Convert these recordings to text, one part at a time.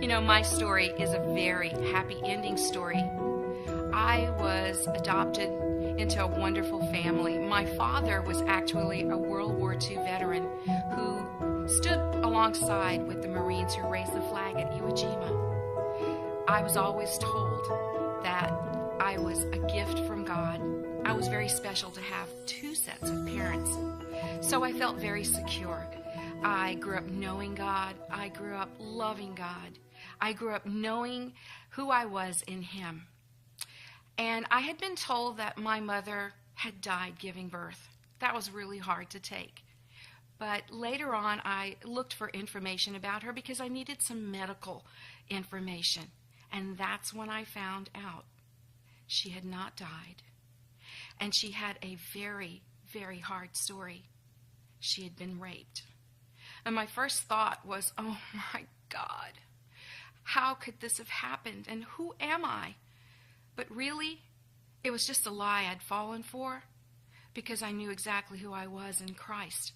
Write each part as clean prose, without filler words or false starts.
You know, my story is a very happy ending story. I was adopted into a wonderful family. My father was actually a World War II veteran who stood alongside with the Marines who raised the flag at Iwo Jima. I was always told that I was a gift from God. I was very special to have two sets of parents. So I felt very secure. I grew up knowing God. I grew up loving God. I grew up knowing who I was in Him. And I had been told that my mother had died giving birth. That was really hard to take. But later on, I looked for information about her because I needed some medical information. And that's when I found out she had not died. And she had a very, very hard story. She had been raped. And my first thought was, oh my God, how could this have happened? And who am I? But really, it was just a lie I'd fallen for because I knew exactly who I was in Christ.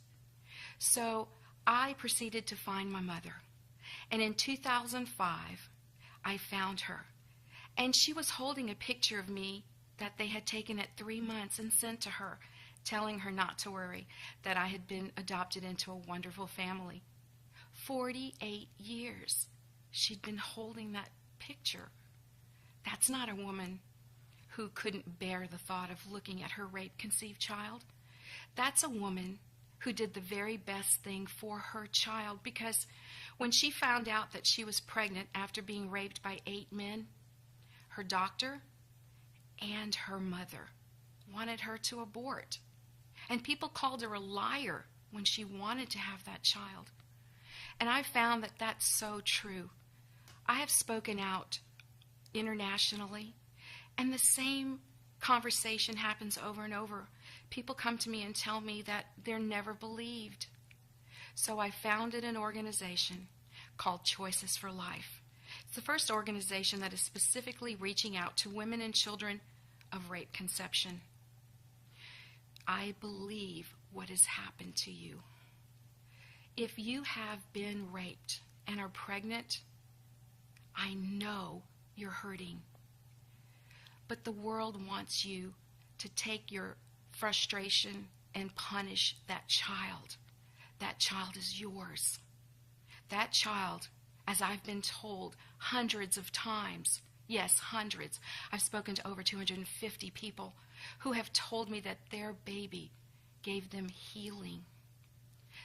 So I proceeded to find my mother. And in 2005, I found her. And she was holding a picture of me that they had taken at 3 months and sent to her, telling her not to worry, that I had been adopted into a wonderful family. 48 years she'd been holding that picture. That's not a woman who couldn't bear the thought of looking at her rape-conceived child. That's a woman who did the very best thing for her child, because when she found out that she was pregnant after being raped by 8 men, her doctor and her mother wanted her to abort. And people called her a liar when she wanted to have that child. And I found that that's so true. I have spoken out internationally, and the same conversation happens over and over. People come to me and tell me that they're never believed. So I founded an organization called Choices for Life. It's the first organization that is specifically reaching out to women and children of rape conception. I believe what has happened to you. If you have been raped and are pregnant, I know you're hurting. But the world wants you to take your frustration and punish that child. That child is yours. That child, as I've been told hundreds of times, yes, hundreds. I've spoken to over 250 people who have told me that their baby gave them healing.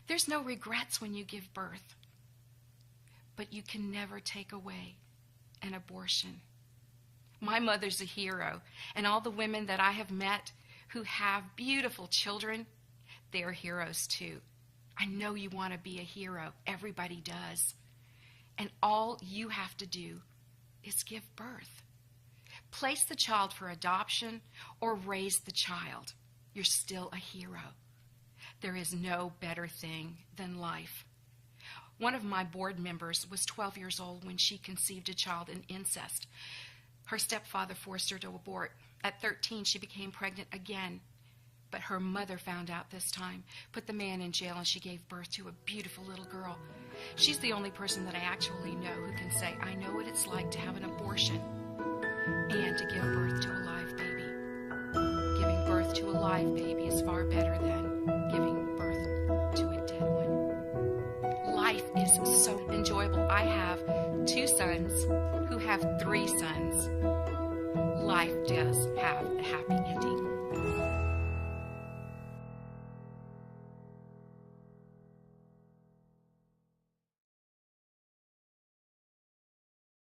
There's no regrets when you give birth, but you can never take away an abortion. My mother's a hero, and all the women that I have met who have beautiful children, they're heroes too. I know you want to be a hero. Everybody does. And all you have to do is give birth. Place the child for adoption or raise the child. You're still a hero. There is no better thing than life. One of my board members was 12 years old when she conceived a child in incest. Her stepfather forced her to abort. At 13, she became pregnant again. But her mother found out this time, put the man in jail, and she gave birth to a beautiful little girl. She's the only person that I actually know who can say, I know what it's like to have an abortion and to give birth to a live baby. Giving birth to a live baby is far better than giving birth to a dead one. Life is so enjoyable. I have 2 sons who have 3 sons. Life does have a happy ending.